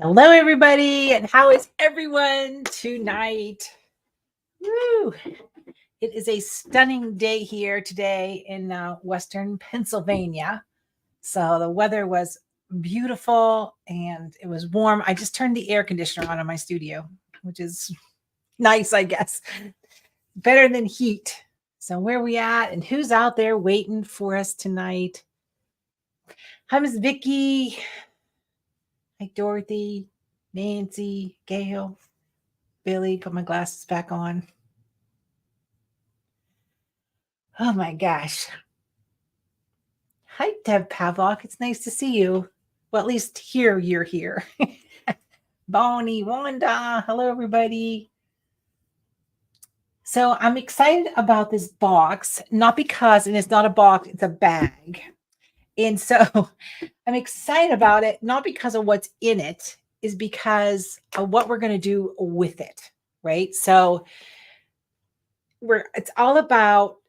Hello, everybody, and how is everyone tonight? Woo! It is a stunning day here today in Western Pennsylvania. So the weather was beautiful and it was warm. I just turned the air conditioner on in my studio, which is nice, I guess. Better than heat. So where are we at and who's out there waiting for us tonight? Hi, Miss Vicky. Hi, Dorothy, Nancy, Gail. Billy, put my glasses back on. Oh my gosh. Hi, Deb Pavlock. It's nice to see you. Well, at least here you're here. Bonnie, Wanda. Hello, everybody. So I'm excited about this box, not because, and it's not a box, it's a bag. And so I'm excited about it, not because of what's in it, is because of what we're going to do with it, right? So it's all about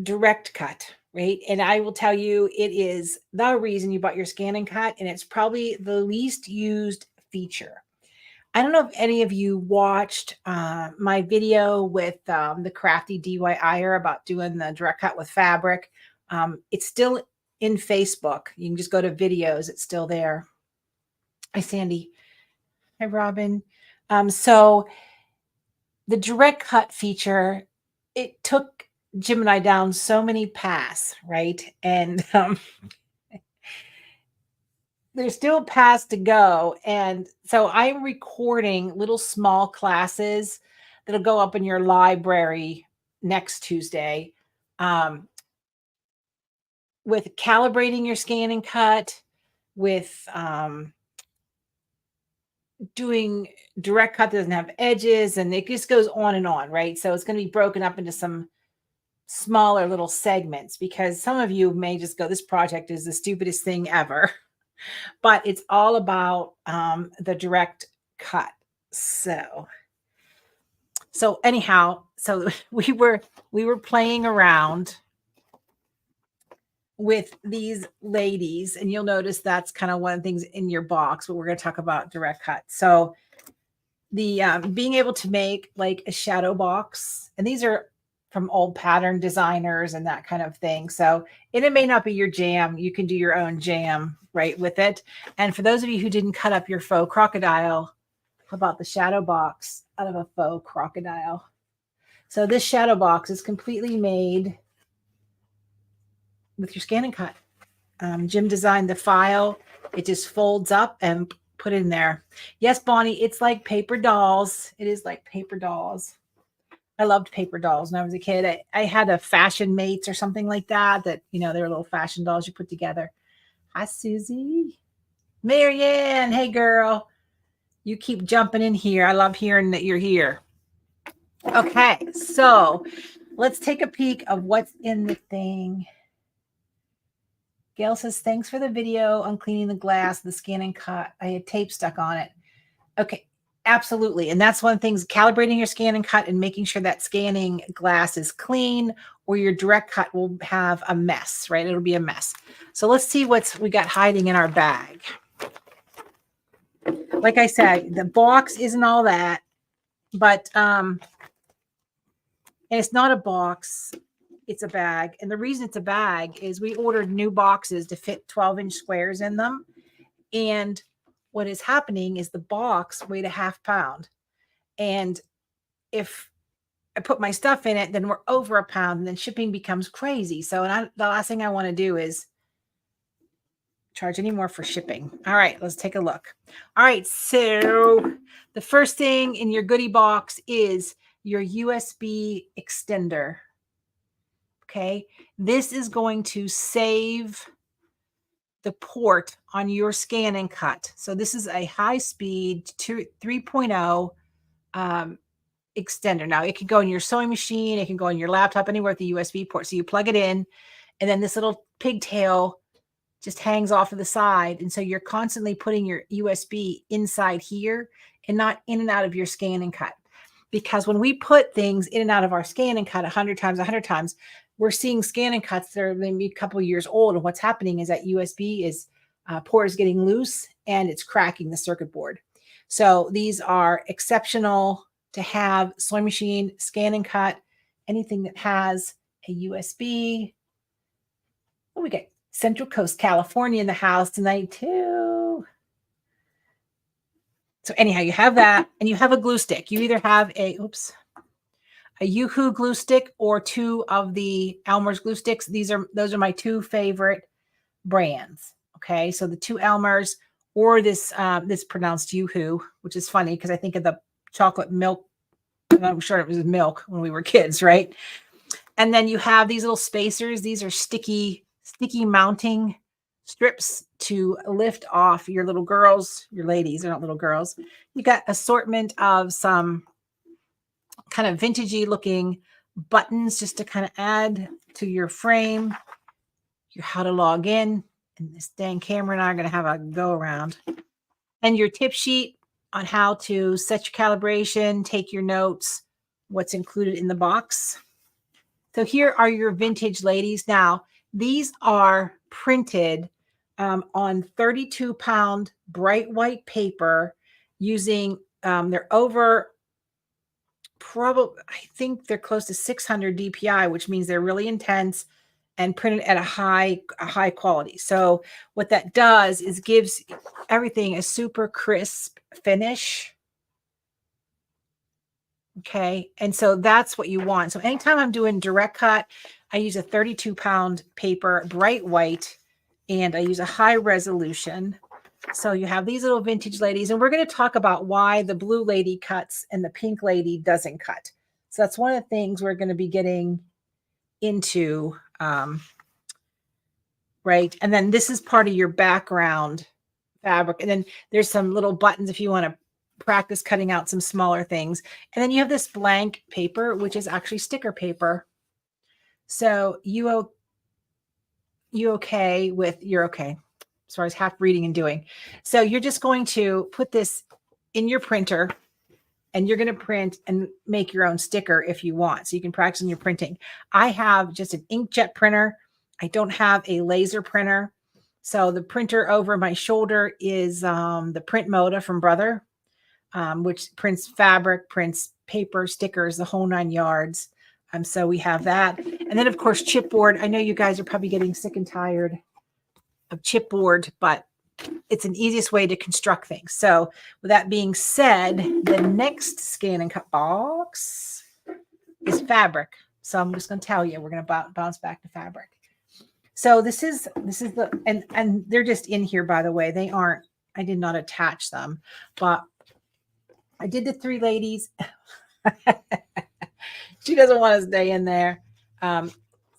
direct cut, right? And I will tell you, it is the reason you bought your scan and cut, and it's probably the least used feature. I don't know if any of you watched my video with the crafty DIYer about doing the direct cut with fabric. It's still in Facebook. You can just go to videos. It's still there. Hi, Sandy. Hi, Robin. So the direct cut feature, it took Jim and I down so many paths, right? And there's still paths to go. And so I'm recording little small classes that'll go up in your library next Tuesday with calibrating your scan and cut, with doing direct cut that doesn't have edges, and it just goes on and on, right? So it's going to be broken up into some smaller little segments because some of you may just go, this project is the stupidest thing ever. But it's all about the direct cut. So anyhow, so we were playing around with these ladies, and you'll notice that's kind of one of the things in your box, but we're going to talk about direct cut. So the being able to make like a shadow box, and these are from old pattern designers and that kind of thing. So, and it may not be your jam. You can do your own jam right with it. And for those of you who didn't cut up your faux crocodile, how about the shadow box out of a faux crocodile? So this shadow box is completely made with your scan and cut. Jim designed the file. It just folds up and put in there. Yes, Bonnie, it's like paper dolls. It is like paper dolls. I loved paper dolls when I was a kid. I had a Fashion Mates or something like that, they were little fashion dolls you put together. Hi, Susie. Marianne, hey, girl. You keep jumping in here. I love hearing that you're here. Okay, so let's take a peek of what's in the thing. Gail says, thanks for the video on cleaning the glass, the scan and cut. I had tape stuck on it. Okay, absolutely. And that's one of the things, calibrating your scan and cut and making sure that scanning glass is clean, or your direct cut will have a mess, right? It'll be a mess. So let's see what we got hiding in our bag. Like I said, the box isn't all that, but and it's not a box, it's a bag. And the reason it's a bag is we ordered new boxes to fit 12-inch squares in them. And what is happening is the box weighed a half pound. And if I put my stuff in it, then we're over a pound, and then shipping becomes crazy. So the last thing I want to do is charge any more for shipping. All right, let's take a look. All right, so the first thing in your goodie box is your USB extender. Okay, this is going to save the port on your scan and cut. So this is a high speed 3.0 extender. Now it can go in your sewing machine, it can go in your laptop, anywhere with the USB port. So you plug it in, and then this little pigtail just hangs off to the side. And so you're constantly putting your USB inside here and not in and out of your scan and cut. Because when we put things in and out of our scan and cut 100 times, we're seeing scan and cuts that are maybe a couple of years old. And what's happening is that USB port is getting loose and it's cracking the circuit board. So these are exceptional to have. Sewing machine, scan and cut, anything that has a USB. Oh, we got Central Coast, California in the house tonight too. So anyhow, you have that and you have a glue stick. You either have a Yoo-Hoo glue stick or two of the Elmer's glue sticks. Those are my two favorite brands. Okay, so the two Elmer's or this pronounced Yoo-Hoo, which is funny because I think of the chocolate milk. I'm sure it was milk when we were kids, right? And then you have these little spacers. These are sticky mounting strips to lift off your little girls, your ladies. They're not little girls. You got assortment of some kind of vintagey looking buttons just to kind of add to your frame. Your how to log in. And this dang camera and I are going to have a go around. And your tip sheet on how to set your calibration, take your notes, what's included in the box. So here are your vintage ladies. Now, these are printed on 32-pound bright white paper using, they're over probably, I think they're close to 600 DPI, which means they're really intense and printed at a high quality. So what that does is gives everything a super crisp finish. Okay. And so that's what you want. So anytime I'm doing direct cut, I use a 32-pound paper, bright white, and I use a high resolution. So you have these little vintage ladies, and we're going to talk about why the blue lady cuts and the pink lady doesn't cut. So that's one of the things we're going to be getting into, right? And then this is part of your background fabric. And then there's some little buttons if you want to practice cutting out some smaller things. And then you have this blank paper, which is actually sticker paper. So you're okay as far as half reading and doing. So you're just going to put this in your printer and you're going to print and make your own sticker if you want. So you can practice in your printing. I have just an inkjet printer. I don't have a laser printer. So the printer over my shoulder is the Print Moda from Brother, which prints fabric, prints paper, stickers, the whole 9 yards. So we have that. And then, of course, chipboard. I know you guys are probably getting sick and tired of chipboard, but it's an easiest way to construct things. So with that being said, the next scan and cut box is fabric. So I'm just going to tell you, we're going to bounce back to fabric. So this is the, and they're just in here, by the way. They aren't, I did not attach them, but I did the 3 ladies. She doesn't want to stay in there. So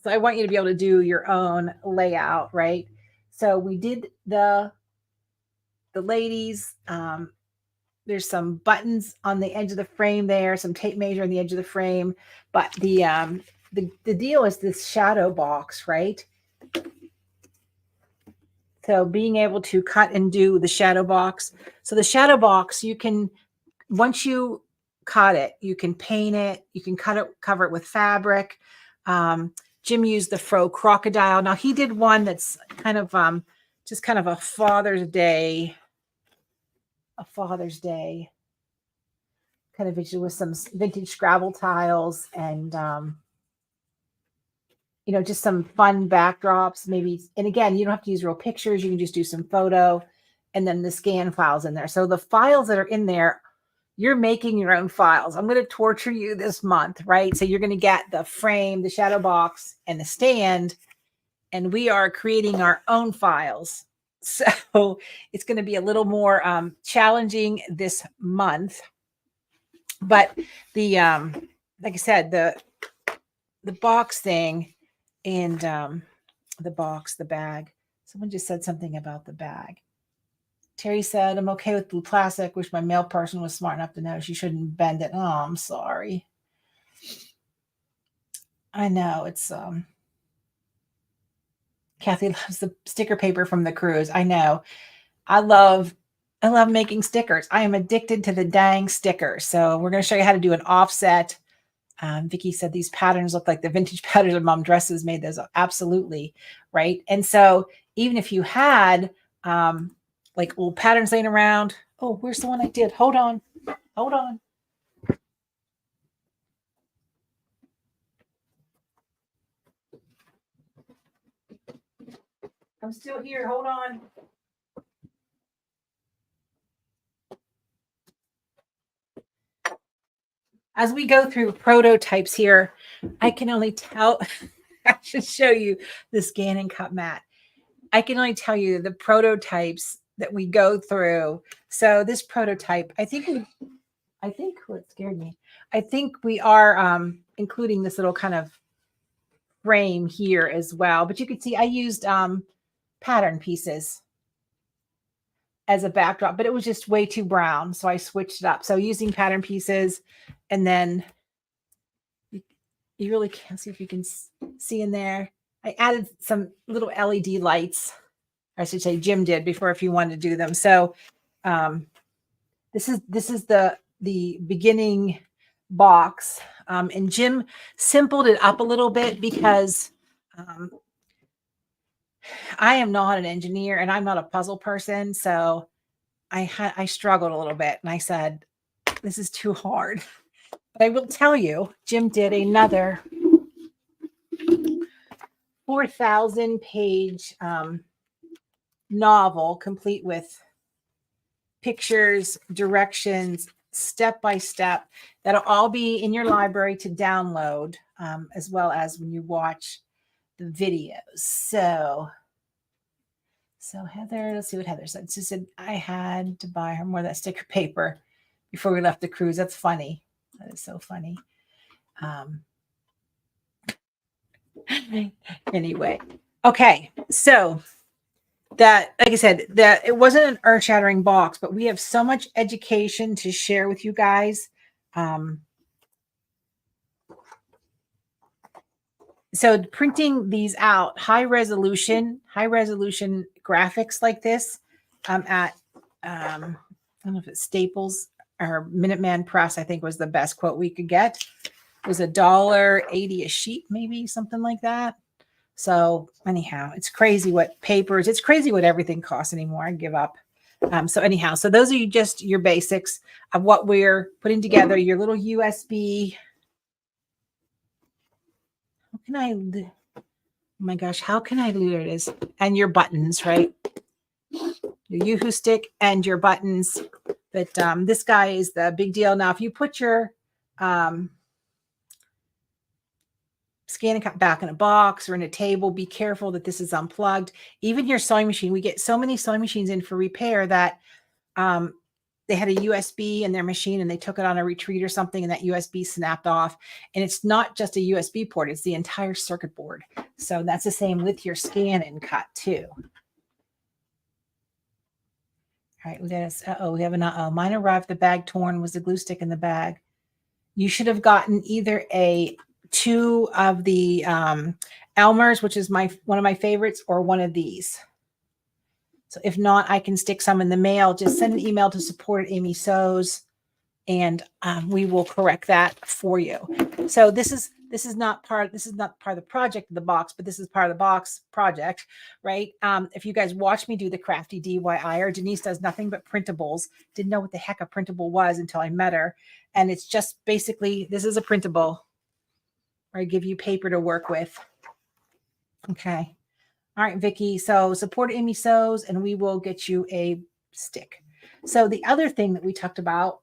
I want you to be able to do your own layout, right? So we did the ladies. There's some buttons on the edge of the frame there, some tape measure on the edge of the frame. But the deal is this shadow box, right? So being able to cut and do the shadow box. So the shadow box, you can, once you cut it, you can paint it, you can cut it, cover it with fabric. Jim used the faux crocodile. Now he did one that's kind of just kind of a Father's Day kind of visual with some vintage Scrabble tiles and you know, just some fun backdrops maybe. And again, you don't have to use real pictures. You can just do some photo and then the scan files in there. So the files that are in there, you're making your own files. I'm going to torture you this month, right? So you're going to get the frame, the shadow box, and the stand, and we are creating our own files. So it's going to be a little more challenging this month. But the, like I said, the box thing and the bag. Someone just said something about the bag. Terry said, I'm okay with blue plastic. Wish my mail person was smart enough to know she shouldn't bend it. Oh, I'm sorry. I know it's, Kathy loves the sticker paper from the cruise. I know. I love making stickers. I am addicted to the dang stickers. So we're going to show you how to do an offset. Vicki said these patterns look like the vintage patterns of mom dresses made those. Absolutely. Right. And so even if you had, like old patterns laying around. Oh, where's the one I did? Hold on. Hold on. I'm still here. Hold on. As we go through prototypes here, I can only tell, I should show you the scan and cut mat. I can only tell you the prototypes that we go through. So this prototype, I think what scared me, I think we are including this little kind of frame here as well. But you can see I used pattern pieces as a backdrop, but it was just way too brown. So I switched it up. So using pattern pieces, and then you really can't see if you can see in there. I added some little LED lights. I should say Jim did before if you wanted to do them. So this is the beginning box. And Jim simpled it up a little bit because I am not an engineer and I'm not a puzzle person. So I struggled a little bit and I said, this is too hard. But I will tell you, Jim did another 4,000 page novel complete with pictures, directions, step by step. That'll all be in your library to download, as well as when you watch the videos. So Heather, let's see what Heather said. She said, I had to buy her more of that sticker paper before we left the cruise. That's funny. That is so funny. Anyway, okay. So that, like I said, that it wasn't an earth-shattering box, but we have so much education to share with you guys. So printing these out, high resolution graphics like this at I don't know if it's Staples or Minuteman Press, I think was the best quote we could get. It was $1.80 a sheet, maybe something like that. So anyhow, it's crazy what papers, it's crazy what everything costs anymore. I give up. So anyhow, so those are just your basics of what we're putting together, your little USB. How can I, oh my gosh, how can I, there it is. And your buttons, right? Your Yoo-hoo stick and your buttons. But this guy is the big deal. Now, if you put your scan and cut back in a box or in a table, be careful that this is unplugged. Even your sewing machine, we get so many sewing machines in for repair that they had a USB in their machine and they took it on a retreat or something and that USB snapped off. And it's not just a USB port, it's the entire circuit board. So that's the same with your scan and cut too. All right, we got a, we have an uh-oh. Mine arrived, the bag torn, was the glue stick in the bag. You should have gotten either two of the Elmer's, which is one of my favorites, or one of these. So if not, I can stick some in the mail. Just send an email to support@amysews, and we will correct that for you. So this is not part of the project of the box, but this is part of the box project, right? If you guys watch me do the crafty DIY, Denise does nothing but printables. Didn't know what the heck a printable was until I met her, and it's just basically, this is a printable where I give you paper to work with. Okay. All right, Vicki. So support Amy Sews, and we will get you a stick. So the other thing that we talked about,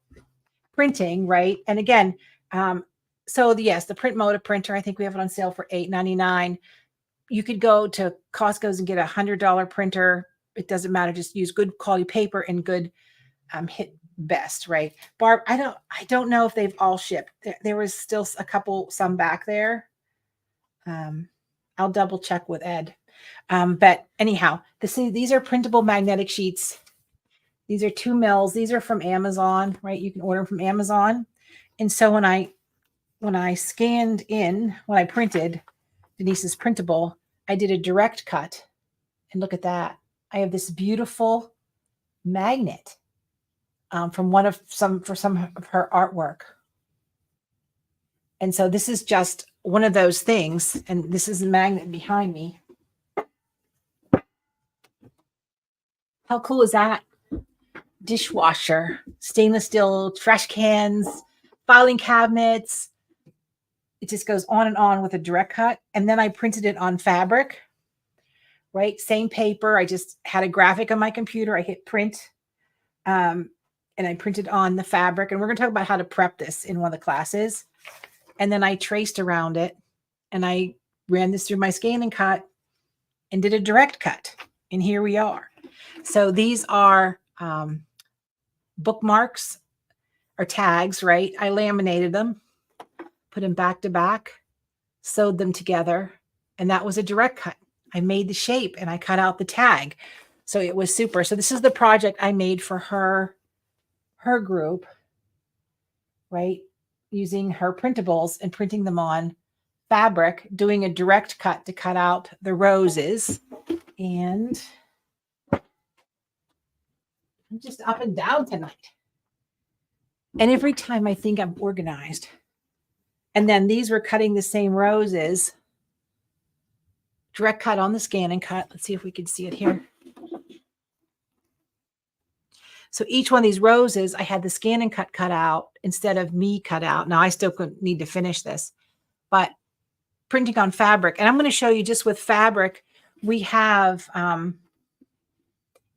printing, right? And again, yes, the Print Moda printer, I think we have it on sale for $8.99. You could go to Costco's and get $100 printer. It doesn't matter. Just use good quality paper and good hit best, right? Barb, I don't know if they've all shipped. There was still some back there. I'll double check with Ed. But anyhow, these are printable magnetic sheets. These are 2 mils. These are from Amazon, right? You can order them from Amazon. And so when I printed Denise's printable, I did a direct cut. And look at that. I have this beautiful magnet for some of her artwork. And so this is just one of those things. And this is a magnet behind me. How cool is that? Dishwasher, stainless steel trash cans, filing cabinets. It just goes on and on with a direct cut. And then I printed it on fabric, right? Same paper. I just had a graphic on my computer. I hit print, and I printed on the fabric. And we're going to talk about how to prep this in one of the classes. And then I traced around it, and I ran this through my scan and cut and did a direct cut. And here we are. So these are bookmarks or tags, right? I laminated them, put them back to back, sewed them together, and that was a direct cut. I made the shape and I cut out the tag. So it was super. So this is the project I made for her group, right? Using her printables and printing them on fabric, doing a direct cut to cut out the roses. And I'm just up and down tonight. And every time I think I'm organized. And then these were cutting the same roses. Direct cut on the scan and cut. Let's see if we can see it here. So each one of these roses, I had the scan and cut out instead of me cut out. Now I still need to finish this, but printing on fabric. And I'm going to show you just with fabric we have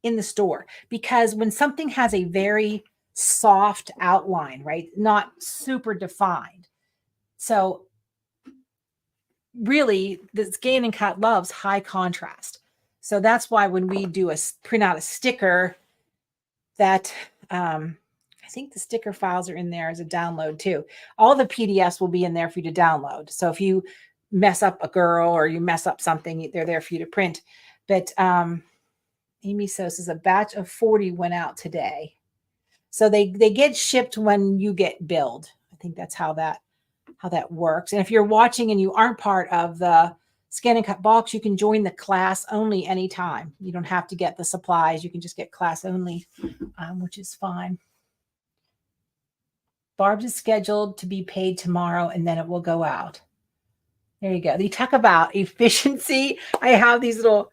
in the store, because when something has a very soft outline, right? Not super defined. So really the scan and cut loves high contrast. So that's why when we do print out a sticker that, I think the sticker files are in there as a download too. All the PDFs will be in there for you to download. So if you mess up a girl or you mess up something, they're there for you to print. But Amy So says a batch of 40 went out today. So they get shipped when you get billed. I think that's how that works. And if you're watching and you aren't part of the Scan and Cut box, you can join the class only anytime. You don't have to get the supplies. You can just get class only, which is fine. Barb's is scheduled to be paid tomorrow, and then it will go out. There you go. You talk about efficiency. I have these little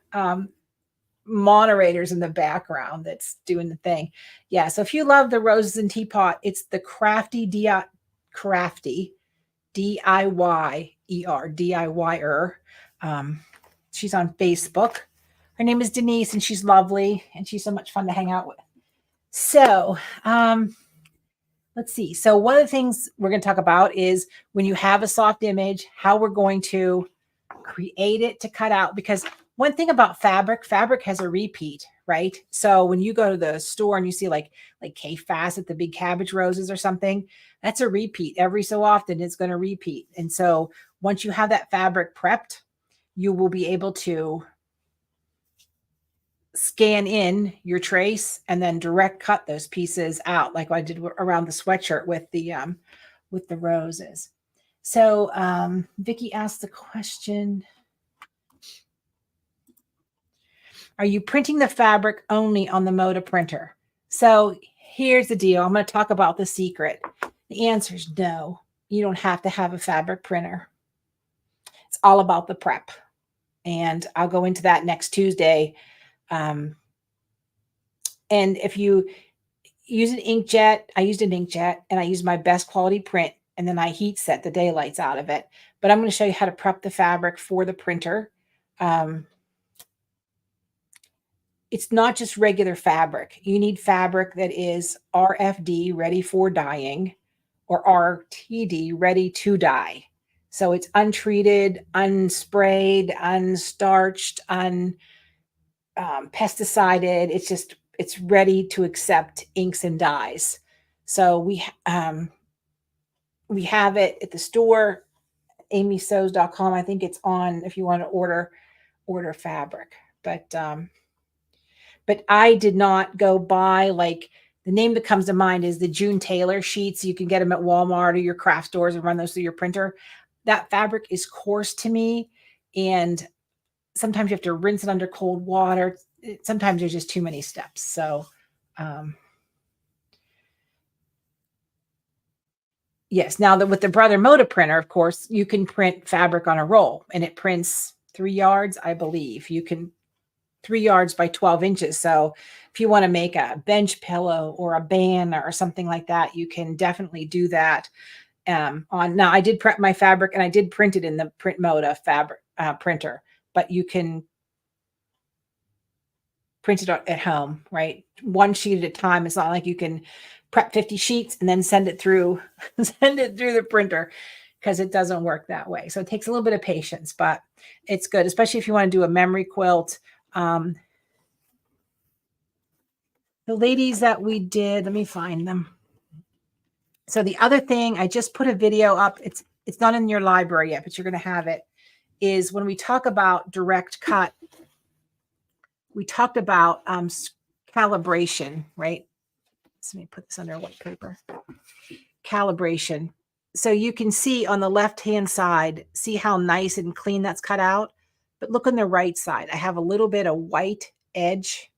moderators in the background that's doing the thing. Yeah. So if you love the Roses and Teapot, it's the Crafty DIYer. She's on Facebook. Her name is Denise, and she's lovely, and she's so much fun to hang out with. So let's see. So one of the things we're going to talk about is when you have a soft image, how we're going to create it to cut out. Because one thing about fabric has a repeat, right? So when you go to the store and you see like K-Facet, the big cabbage roses or something, that's a repeat. Every so often it's going to repeat. And so once you have that fabric prepped, you will be able to scan in your trace and then direct cut those pieces out, like I did around the sweatshirt with the roses. So Vicki asked the question, are you printing the fabric only on the Moda printer? So here's the deal. I'm going to talk about the secret. The answer is no. You don't have to have a fabric printer. It's all about the prep. And I'll go into that next Tuesday. And if you use an inkjet, I used an inkjet and I used my best quality print, and then I heat set the daylights out of it. But I'm going to show you how to prep the fabric for the printer. It's not just regular fabric. You need fabric that is RFD, ready for dyeing, or RTD, ready to dye. So it's untreated, unsprayed, unstarched, pesticided. It's ready to accept inks and dyes. So we have it at the store, amysews.com. I think it's on if you want to order fabric. But I did not go buy, like, the name that comes to mind is the June Taylor sheets. You can get them at Walmart or your craft stores and run those through your printer. That fabric is coarse to me, and sometimes you have to rinse it under cold water. Sometimes there's just too many steps. So yes, now that with the Brother Moda printer, of course, you can print fabric on a roll, and it prints 3 yards, I believe. You can 3 yards by 12 inches. So if you want to make a bench pillow or a banner or something like that, you can definitely do that. On now, I did prep my fabric and I did print it in the Printmoda fabric printer, but you can print it at home, right? One sheet at a time. It's not like you can prep 50 sheets and then send it through send it through the printer, because it doesn't work that way. So it takes a little bit of patience, but it's good, especially if you want to do a memory quilt. The ladies that we did, let me find them. So the other thing, I just put a video up. It's not in your library yet, but you're going to have it, is when we talk about direct cut, we talked about calibration, right? So let me put this under white paper. Calibration. So you can see on the left-hand side, see how nice and clean that's cut out. But look on the right side. I have a little bit of white edge,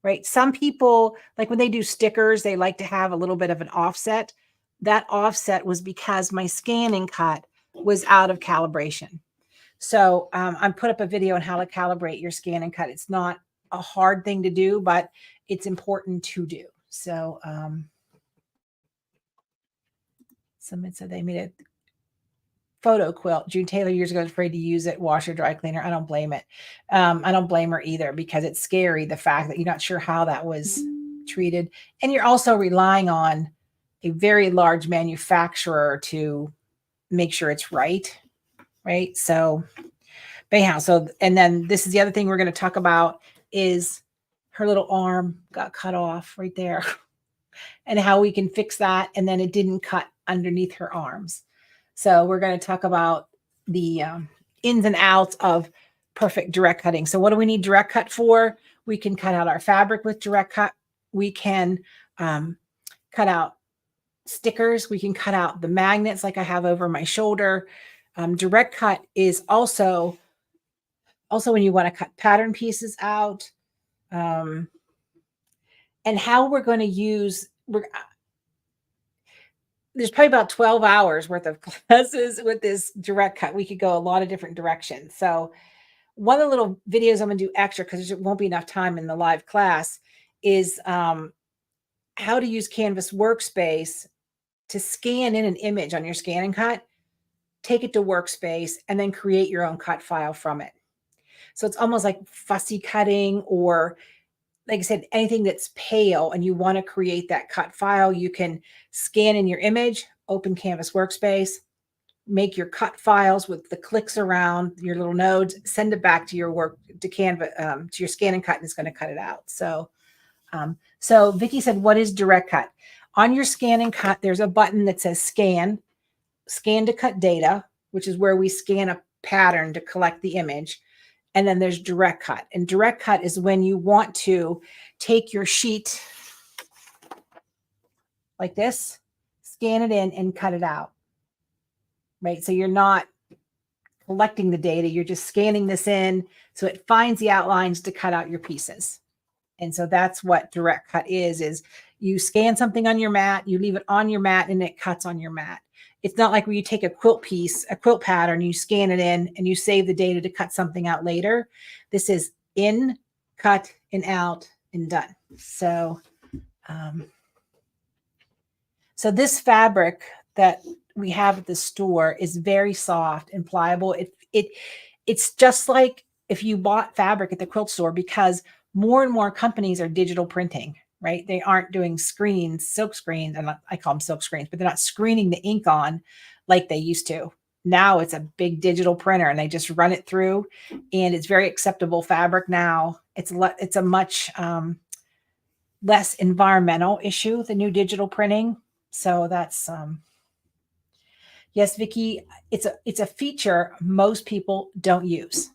right? Some people, like when they do stickers, they like to have a little bit of an offset. That offset was because my scan and cut was out of calibration. So I put up a video on how to calibrate your scan and cut. It's not a hard thing to do, but it's important to do. So someone said they made a photo quilt. June Taylor years ago was afraid to use it, washer, dry cleaner. I don't blame it. I don't blame her either, because it's scary, the fact that you're not sure how that was treated. And you're also relying on a very large manufacturer to make sure it's right. Right. So anyhow, and then this is the other thing we're going to talk about, is her little arm got cut off right there and how we can fix that. And then it didn't cut underneath her arms. So we're going to talk about the ins and outs of perfect direct cutting. So what do we need direct cut for? We can cut out our fabric with direct cut. We can cut out stickers. We can cut out the magnets like I have over my shoulder. Direct cut is also when you want to cut pattern pieces out. And how we're going to use, there's probably about 12 hours worth of classes with this direct cut. We could go a lot of different directions. So one of the little videos I'm going to do extra, because there won't be enough time in the live class, is how to use Canvas Workspace to scan in an image on your scan and cut, take it to Workspace, and then create your own cut file from it. So it's almost like fussy cutting, or like I said, anything that's pale and you want to create that cut file, you can scan in your image, open Canvas Workspace, make your cut files with the clicks around your little nodes, send it back to your work, to Canva, to your scan and cut, and it's going to cut it out. So, so Vicki said, what is direct cut? On your scan and cut, there's a button that says scan to cut data, which is where we scan a pattern to collect the image. And then there's direct cut. And direct cut is when you want to take your sheet like this, scan it in, and cut it out. Right? So you're not collecting the data. You're just scanning this in so it finds the outlines to cut out your pieces. And so that's what direct cut is you scan something on your mat, you leave it on your mat, and it cuts on your mat. It's not like where you take a quilt piece, a quilt pattern, you scan it in and you save the data to cut something out later. This is in, cut, and out, and done. So, so this fabric that we have at the store is very soft and pliable. It's just like if you bought fabric at the quilt store, because more and more companies are digital printing. Right? They aren't doing screens, silk screens, and I call them silk screens, but they're not screening the ink on like they used to. Now it's a big digital printer and they just run it through, and it's very acceptable fabric now. It's a much less environmental issue, the new digital printing. So that's, yes, Vicki, it's a feature most people don't use.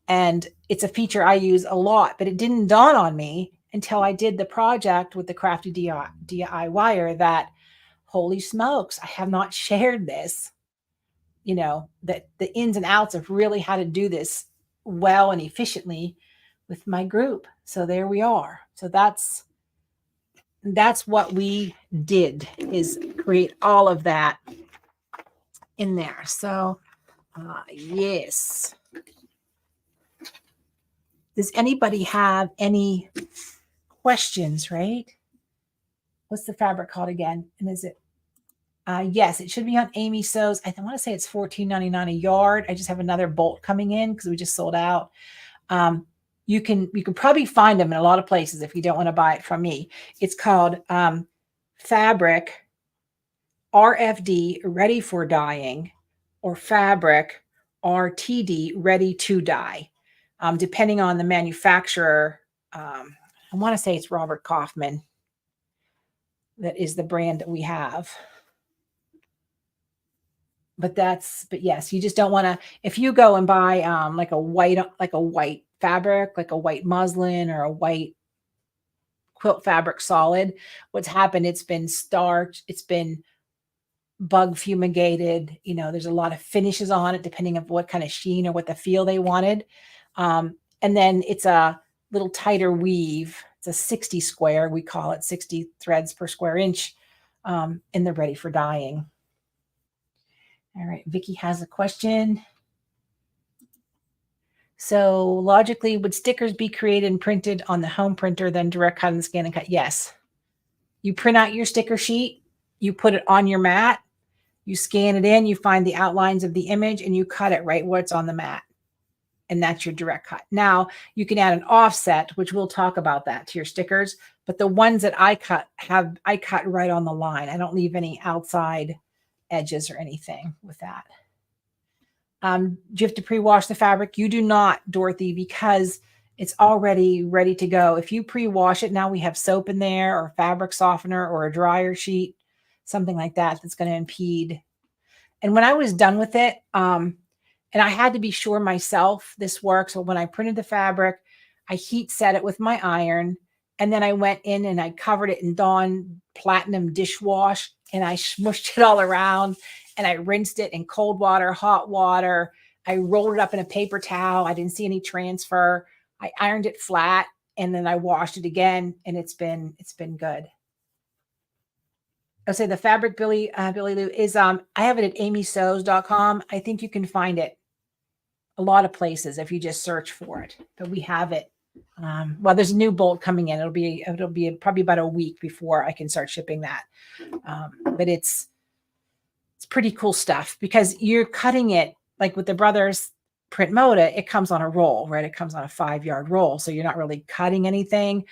And it's a feature I use a lot, but it didn't dawn on me until I did the project with the Crafty DIYer that, holy smokes, I have not shared this, that the ins and outs of really how to do this well and efficiently with my group. So there we are. So that's what we did, is create all of that in there. So yes. Does anybody have any questions, right? What's the fabric called again? And is it, yes, it should be on Amy Sews. I want to say it's $14.99 a yard. I just have another bolt coming in because we just sold out. You can probably find them in a lot of places if you don't want to buy it from me. It's called Fabric RFD, ready for dyeing, or Fabric RTD, ready to dye, depending on the manufacturer. I want to say it's Robert Kaufman. That is the brand that we have. But yes, you just don't want to, if you go and buy like a white fabric, like a white muslin or a white quilt fabric solid, what's happened, it's been starched, it's been bug fumigated, there's a lot of finishes on it depending on what kind of sheen or what the feel they wanted. And then it's a little tighter weave. It's a 60 square, we call it 60 threads per square inch, and they're ready for dyeing. All right, Vicki has a question. So logically, would stickers be created and printed on the home printer, then direct cut and scan and cut? Yes. You print out your sticker sheet, you put it on your mat, you scan it in, you find the outlines of the image, and you cut it right where it's on the mat. And that's your direct cut. Now, you can add an offset, which we'll talk about that, to your stickers. But the ones that I cut, I cut right on the line. I don't leave any outside edges or anything with that. Do you have to pre-wash the fabric? You do not, Dorothy, because it's already ready to go. If you pre-wash it, now we have soap in there or fabric softener or a dryer sheet, something like that that's going to impede. And when I was done with it, and I had to be sure myself this works. So when I printed the fabric, I heat set it with my iron. And then I went in and I covered it in Dawn Platinum dishwash and I smushed it all around and I rinsed it in cold water, hot water. I rolled it up in a paper towel. I didn't see any transfer. I ironed it flat and then I washed it again and it's been good. I'll say the fabric Billy Lou is, I have it at amysews.com. I think you can find it a lot of places if you just search for it, but we have it. Well, there's a new bolt coming in. It'll be probably about a week before I can start shipping that. But it's pretty cool stuff because you're cutting it like with the Brothers Print Moda, it comes on a roll, right? It comes on a 5-yard roll. So you're not really cutting anything.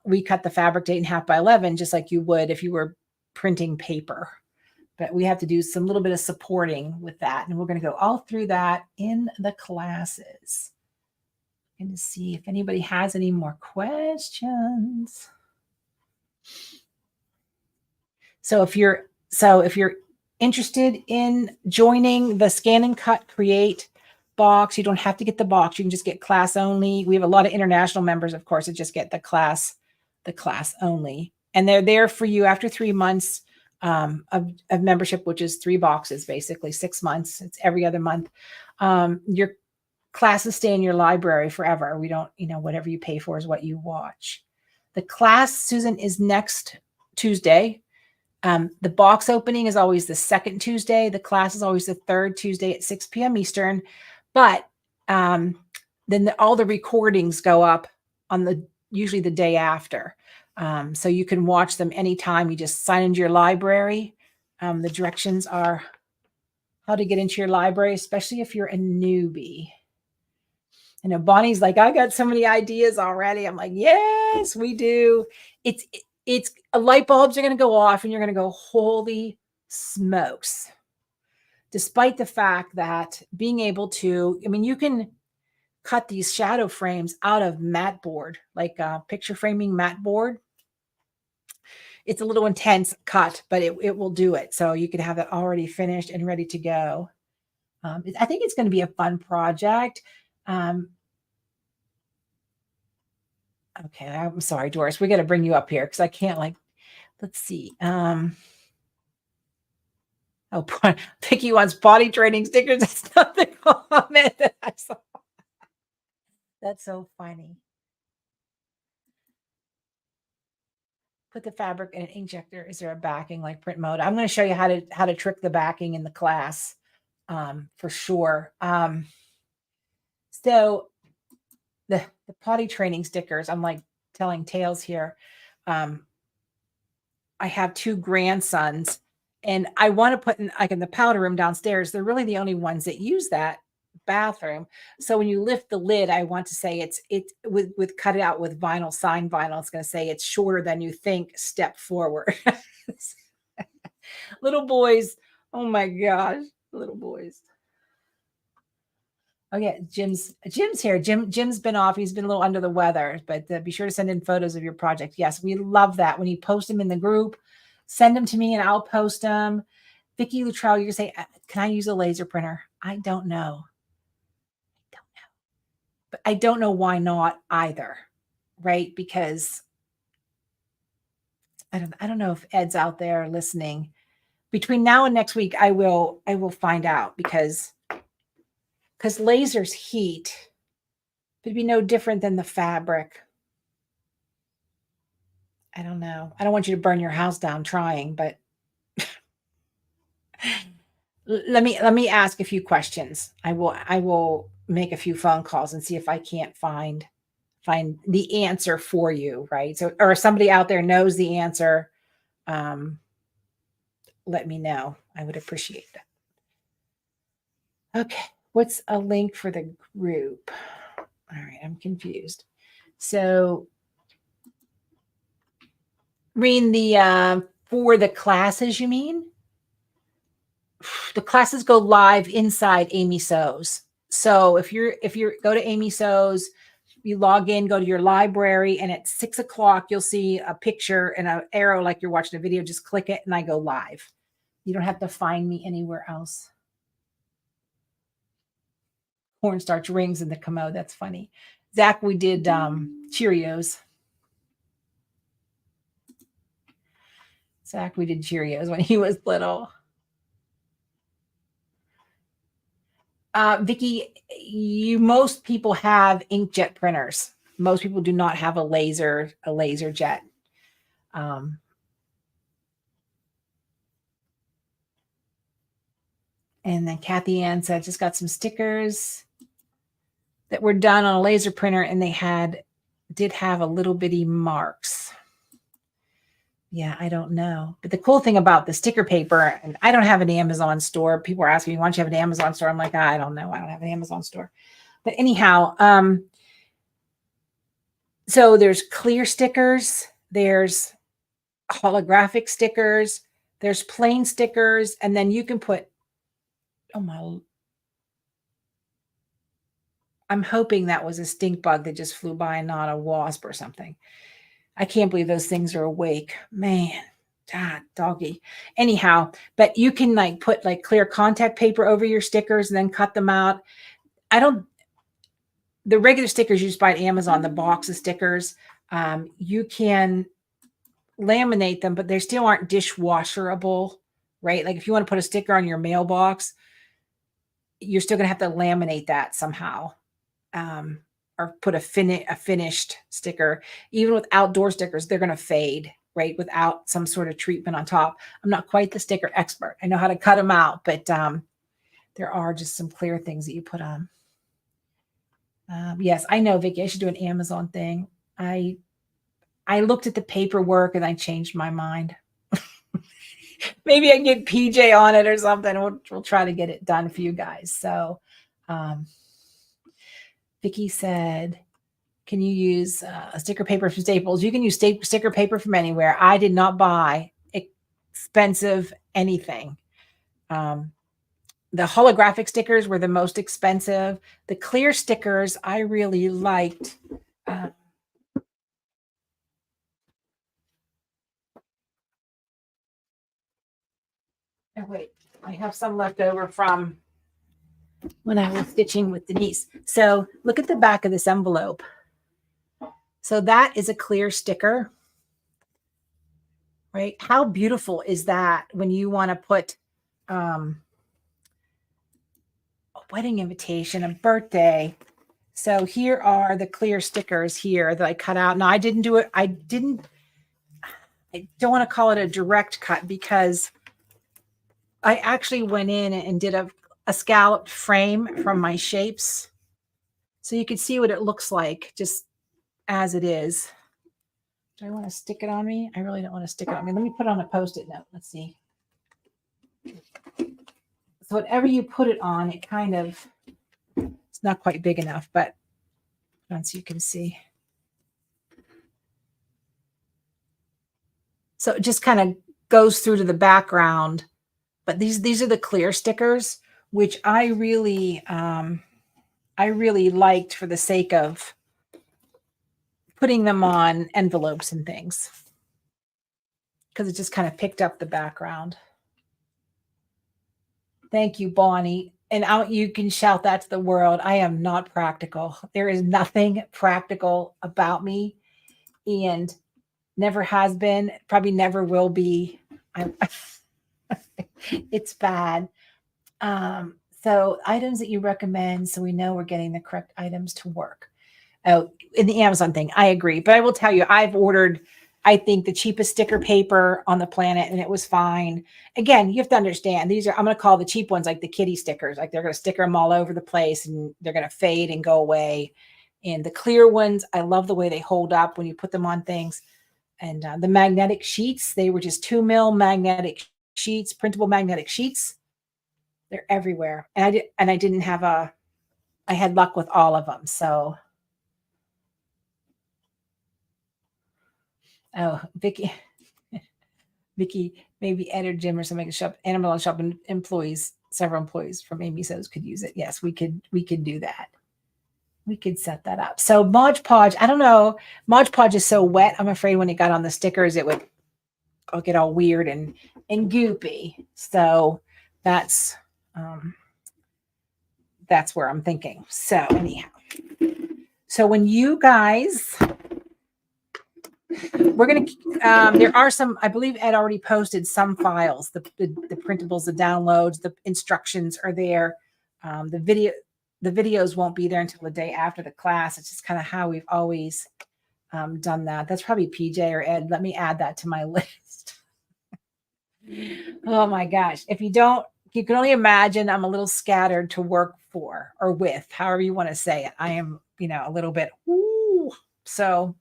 We cut the fabric to 8.5 by 11, just like you would if you were printing paper. But we have to do some little bit of supporting with that. And we're going to go all through that in the classes. And to see if anybody has any more questions. So if you're interested in joining the Scan and Cut Create box, you don't have to get the box. You can just get class only. We have a lot of international members, of course, that just get the class only. And they're there for you after 3 months of membership, which is 3 boxes, basically 6 months. It's every other month. Your classes stay in your library forever. We don't, whatever you pay for is what you watch. The class, Susan, is next Tuesday. The box opening is always the second Tuesday. The class is always the third Tuesday at 6 p.m. Eastern. But then all the recordings go up on usually the day after. So you can watch them anytime. You just sign into your library. The directions are how to get into your library, especially if you're a newbie. I know Bonnie's like, I got so many ideas already. I'm like, yes, we do. It's light bulbs are going to go off and you're going to go, holy smokes. Despite the fact that being able to, you can cut these shadow frames out of mat board, like picture framing mat board. It's a little intense cut, but it will do it. So you can have it already finished and ready to go. I think it's going to be a fun project. Okay, I'm sorry, Doris. We got to bring you up here because I can't let's see. Oh, Vicky wants body training stickers. That's not the comment that I saw. That's so funny. Put the fabric in an injector. Is there a backing like Print Mode? I'm going to show you how to trick the backing in the class for sure. So the potty training stickers. I'm like telling tales here. I have 2 grandsons, and I want to put in like in the powder room downstairs. They're really the only ones that use that bathroom. So when you lift the lid, I want to say it's with cut it out with vinyl, sign vinyl. It's going to say it's shorter than you think. Step forward. Little boys. Oh my gosh, little boys. Oh yeah, Jim's here. Jim's been off. He's been a little under the weather, but be sure to send in photos of your project. Yes, we love that. When you post them in the group, send them to me and I'll post them. Vicki Luttrell, you say, can I use a laser printer? I don't know. But I don't know why not either, right? Because I don't know if Ed's out there listening. Between now and next week, I will find out because lasers heat. It'd be no different than the fabric. I don't know. I don't want you to burn your house down trying, but let me ask a few questions. I will make a few phone calls and see if I can't find the answer for you, right? So, or if somebody out there knows the answer, let me know. I would appreciate that. Okay, what's a link for the group? All right, I'm confused. So, read the for the classes, you mean? The classes go live inside Amy Sews. So if you're go to Amy Sews, you log in, go to your library, and at 6 o'clock you'll see a picture and an arrow like you're watching a video. Just click it, and I go live. You don't have to find me anywhere else. Cornstarch rings in the commode. That's funny. Zach, we did Cheerios. Zach, we did Cheerios when he was little. Vicki, most people have inkjet printers. Most people do not have a laser jet. And then Kathy Ann said, just got some stickers that were done on a laser printer, and they did have a little bitty marks. Yeah, I don't know. But the cool thing about the sticker paper, and I don't have an Amazon store. People are asking me, why don't you have an Amazon store? I'm like, I don't know. I don't have an Amazon store. But anyhow, so there's clear stickers, there's holographic stickers, there's plain stickers, and then you can put, I'm hoping that was a stink bug that just flew by and not a wasp or something. I can't believe those things are awake. Man, God, doggy. Anyhow, but you can like put like clear contact paper over your stickers and then cut them out. The regular stickers you just buy at Amazon, the box of stickers, you can laminate them, but they still aren't dishwasherable, right? Like if you want to put a sticker on your mailbox, you're still going to have to laminate that somehow. Or put a finished sticker. Even with outdoor stickers, they're going to fade, right? Without some sort of treatment on top. I'm not quite the sticker expert. I know how to cut them out, but there are just some clear things that you put on. Yes, I know, Vicki. I should do an Amazon thing. I looked at the paperwork and I changed my mind. Maybe I can get PJ on it or something. We'll try to get it done for you guys. So, Vicki said, can you use a sticker paper from Staples? You can use sticker paper from anywhere. I did not buy expensive anything. The holographic stickers were the most expensive. The clear stickers I really liked. Oh, wait, I have some left over from when I was stitching with Denise. So look at the back of this envelope. So that is a clear sticker, right? How beautiful is that when you want to put a wedding invitation, a birthday. So here are the clear stickers here that I cut out. Now I didn't do it. I don't want to call it a direct cut because I actually went in and did a scalloped frame from my shapes. So you can see what it looks like just as it is. Do I want to stick it on me? I really don't want to stick it on me. Let me put on a Post-it note. Let's see. So whatever you put it on, it kind of, it's not quite big enough, but once you can see. So it just kind of goes through to the background. But these are the clear stickers, which I really liked for the sake of putting them on envelopes and things, because it just kind of picked up the background. Thank you, Bonnie. And you can shout that to the world. I am not practical. There is nothing practical about me, and never has been, probably never will be. It's bad. So items that you recommend, so we know we're getting the correct items to work. Oh, in the Amazon thing, I agree. But I will tell you, I've ordered, I think, the cheapest sticker paper on the planet, and it was fine. Again, you have to understand, these are, I'm going to call the cheap ones like the kitty stickers. Like they're going to sticker them all over the place and they're going to fade and go away. And the clear ones, I love the way they hold up when you put them on things. And the magnetic sheets, they were just 2 mil magnetic sheets, printable magnetic sheets. They're everywhere. And I had luck with all of them. So, oh, Vicky, maybe Ed or Jim or somebody could Animal Shop employees, several employees from Amy Says could use it. Yes, we could do that. We could set that up. So Mod Podge, I don't know. Mod Podge is so wet. I'm afraid when it got on the stickers, it would get all weird and goopy. So that's where I'm thinking. So anyhow, so when you guys, we're going to, there are some, I believe Ed already posted some files, the printables, the downloads, the instructions are there. The videos won't be there until the day after the class. It's just kind of how we've always done that. That's probably PJ or Ed. Let me add that to my list. Oh my gosh. If you don't, you can only imagine I'm a little scattered to work for or with, however you want to say it. I am, a little bit, ooh. So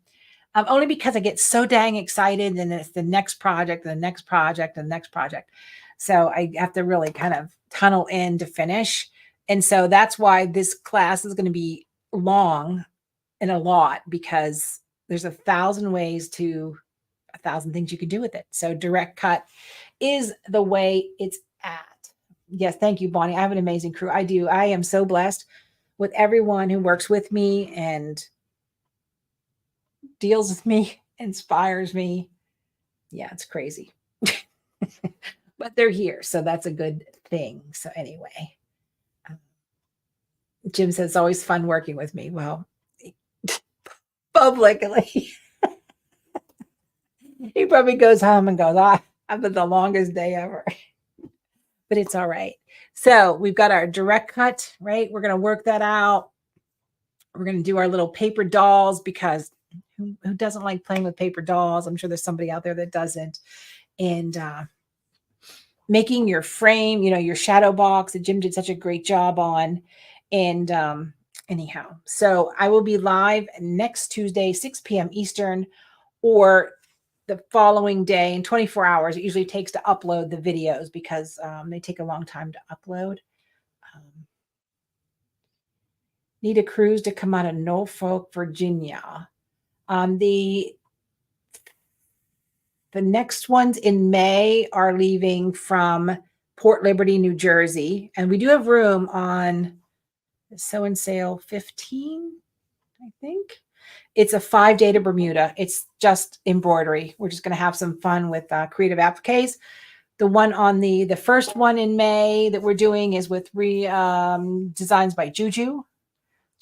only because I get so dang excited and it's the next project, the next project, the next project. So I have to really kind of tunnel in to finish. And so that's why this class is going to be long and a lot, because there's 1,000 ways to 1,000 things you could do with it. So direct cut is the way it's at. Yes. Thank you, Bonnie. I have an amazing crew. I do. I am so blessed with everyone who works with me and deals with me, inspires me. Yeah, it's crazy. But they're here. So that's a good thing. So anyway, Jim says it's always fun working with me. Well, publicly. He probably goes home and goes, I've had the longest day ever. But it's all right. So we've got our direct cut, right? We're going to work that out. We're going to do our little paper dolls, because who doesn't like playing with paper dolls? I'm sure there's somebody out there that doesn't. And making your frame, your shadow box that Jim did such a great job on. And anyhow, so I will be live next Tuesday, 6 p.m. Eastern, or the following day in 24 hours. It usually takes to upload the videos, because they take a long time to upload. Need a cruise to come out of Norfolk, Virginia. The next ones in May are leaving from Port Liberty, New Jersey. And we do have room on Sew and Sail 15, I think. It's a 5-day to Bermuda. It's just embroidery. We're just going to have some fun with creative appliques. The one on the first one in May that we're doing is with designs by Juju.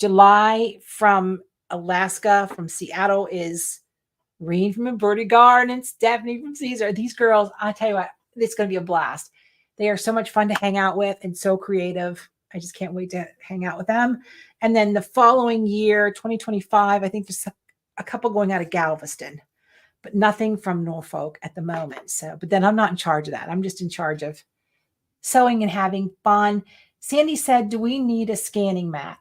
July from Alaska, from Seattle, is Reen from Embroidery Garden and Stephanie from Caesar. These girls, I tell you what, it's going to be a blast. They are so much fun to hang out with and so creative. I just can't wait to hang out with them. And then the following year, 2025, I think there's a couple going out of Galveston, but nothing from Norfolk at the moment. So, but then I'm not in charge of that. I'm just in charge of sewing and having fun. Sandy said, do we need a scanning mat?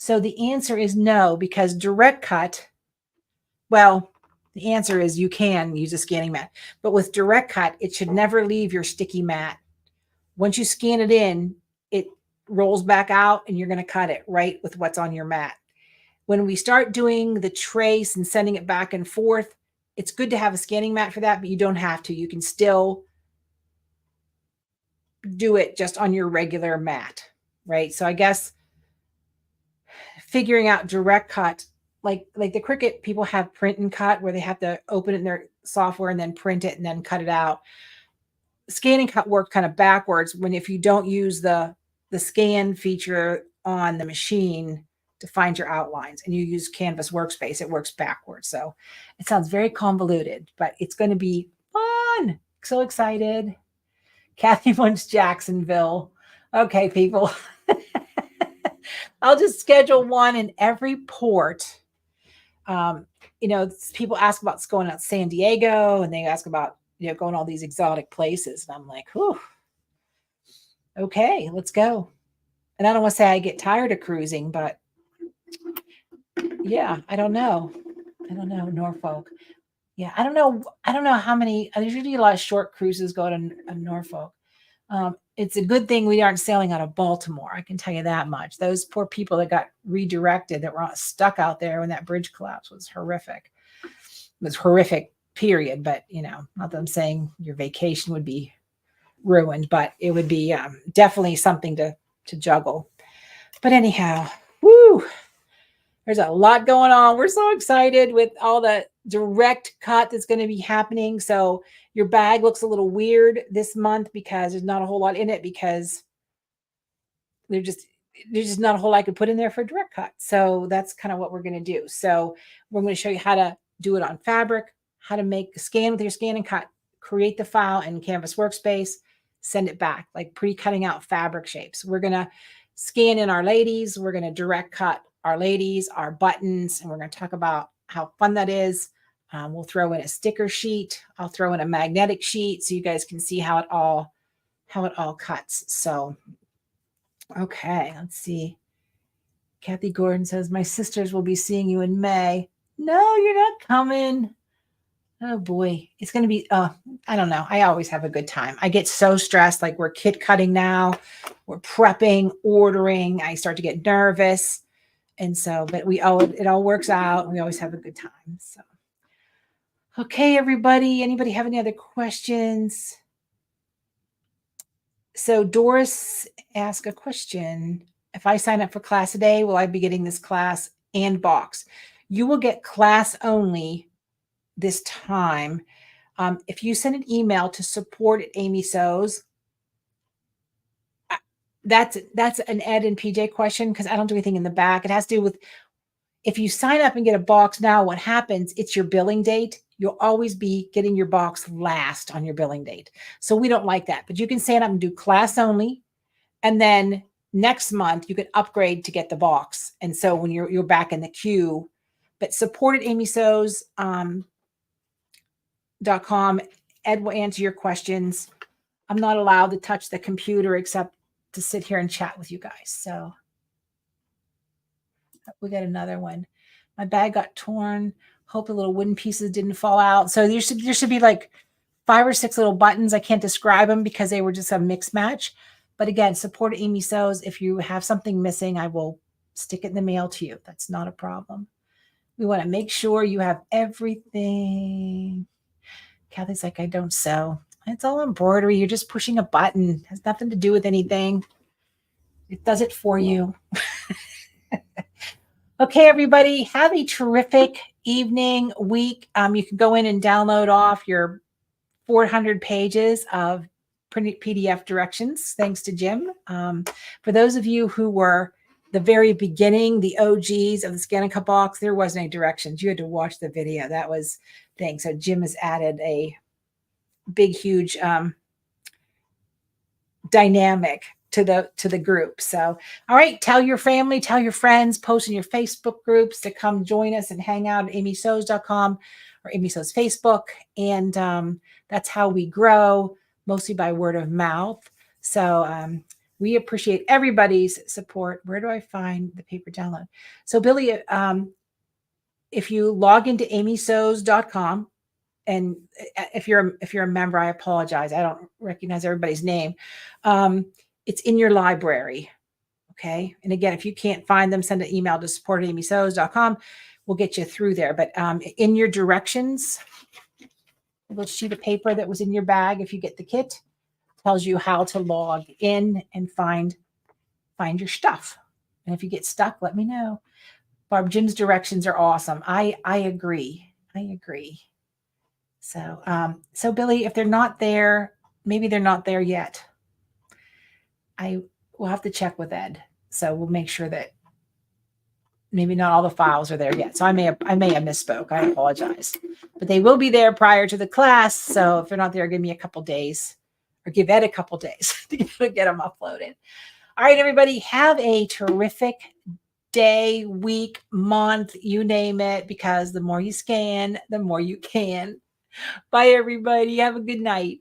So the answer is no, because direct cut, well, the answer is you can use a scanning mat, but with direct cut, it should never leave your sticky mat. Once you scan it in, it rolls back out and you're going to cut it right with what's on your mat. When we start doing the trace and sending it back and forth, it's good to have a scanning mat for that, but you don't have to. You can still do it just on your regular mat, right? So I guess figuring out direct cut, like the Cricut people have print and cut where they have to open it in their software and then print it and then cut it out. Scan and cut work kind of backwards when if you don't use the scan feature on the machine to find your outlines and you use Canvas Workspace, it works backwards. So it sounds very convoluted, but it's going to be fun. So excited. Kathy wants Jacksonville. Okay, people. I'll just schedule one in every port. People ask about going out to San Diego and they ask about, going all these exotic places. And I'm like, whew, okay, let's go. And I don't want to say I get tired of cruising, but yeah, I don't know. Norfolk. Yeah, I don't know how many. There's usually a lot of short cruises go to Norfolk. It's a good thing we aren't sailing out of Baltimore. I can tell you that much. Those poor people that got redirected, that were stuck out there when that bridge collapsed, was horrific. It was horrific, period. But, not that I'm saying your vacation would be ruined, but it would be definitely something to juggle. But anyhow, woo, there's a lot going on. We're so excited with all the direct cut that's going to be happening. So your bag looks a little weird this month because there's not a whole lot in it, because there's just not a whole lot I could put in there for direct cut. So that's kind of what we're going to do. So we're going to show you how to do it on fabric, how to scan with your scan and cut, create the file in Canvas Workspace, send it back, like pre-cutting out fabric shapes. We're going to scan in our ladies. We're going to direct cut our ladies, our buttons, and we're going to talk about how fun that is. We'll throw in a sticker sheet. I'll throw in a magnetic sheet so you guys can see how it all cuts. So, okay, let's see. Kathy Gordon says, my sisters will be seeing you in May. No, you're not coming. Oh boy, it's going to be, I don't know. I always have a good time. I get so stressed. Like, we're kit cutting now. We're prepping, ordering. I start to get nervous. And so, but it all works out. We always have a good time. So, okay, everybody. Anybody have any other questions? So Doris asked a question. If I sign up for class today, will I be getting this class and box? You will get class only this time. If you send an email to support@amysews, that's an Ed and PJ question, because I don't do anything in the back. It has to do with, if you sign up and get a box now, what happens, it's your billing date. You'll always be getting your box last on your billing date. So we don't like that. But you can sign up and do class only. And then next month you can upgrade to get the box. And so when you're back in the queue, but support@amysews.com, Ed will answer your questions. I'm not allowed to touch the computer except to sit here and chat with you guys. So we got another one. My bag got torn. Hope the little wooden pieces didn't fall out. So there should be like 5 or 6 little buttons. I can't describe them because they were just a mix match. But again, support Amy Sews. If you have something missing, I will stick it in the mail to you. That's not a problem. We want to make sure you have everything. Kathy's like, I don't sew. It's all embroidery. You're just pushing a button. It has nothing to do with anything. It does it for you. Okay, everybody, have a terrific evening, week. You can go in and download off your 400 pages of printed PDF directions, thanks to Jim. For those of you who were the very beginning, the OGs of the Scan and Cut box, there wasn't any directions. You had to watch the video. That was thing. So Jim has added a big, huge dynamic to the group. So, all right, tell your family, tell your friends, post in your Facebook groups to come join us and hang out at amysews.com or Amy Sews Facebook. And that's how we grow, mostly by word of mouth. So We appreciate everybody's support. Where do I find the paper download? So Billy, if you log into amysows.com, and if you're a member, I apologize. I don't recognize everybody's name. It's in your library. Okay. And again, if you can't find them, send an email to support@amysows.com. We'll get you through there. But in your directions, a little sheet of paper that was in your bag, if you get the kit, tells you how to log in and find your stuff. And if you get stuck, let me know. Barb, Jim's directions are awesome. I agree. I agree. So Billy, if they're not there, maybe they're not there yet. We'll have to check with Ed. So we'll make sure that maybe not all the files are there yet. So I may have misspoke. I apologize. But they will be there prior to the class. So if they're not there, give me a couple days, or give Ed a couple days to get them uploaded. All right, everybody, have a terrific day, week, month, you name it, because the more you scan, the more you can. Bye, everybody. Have a good night.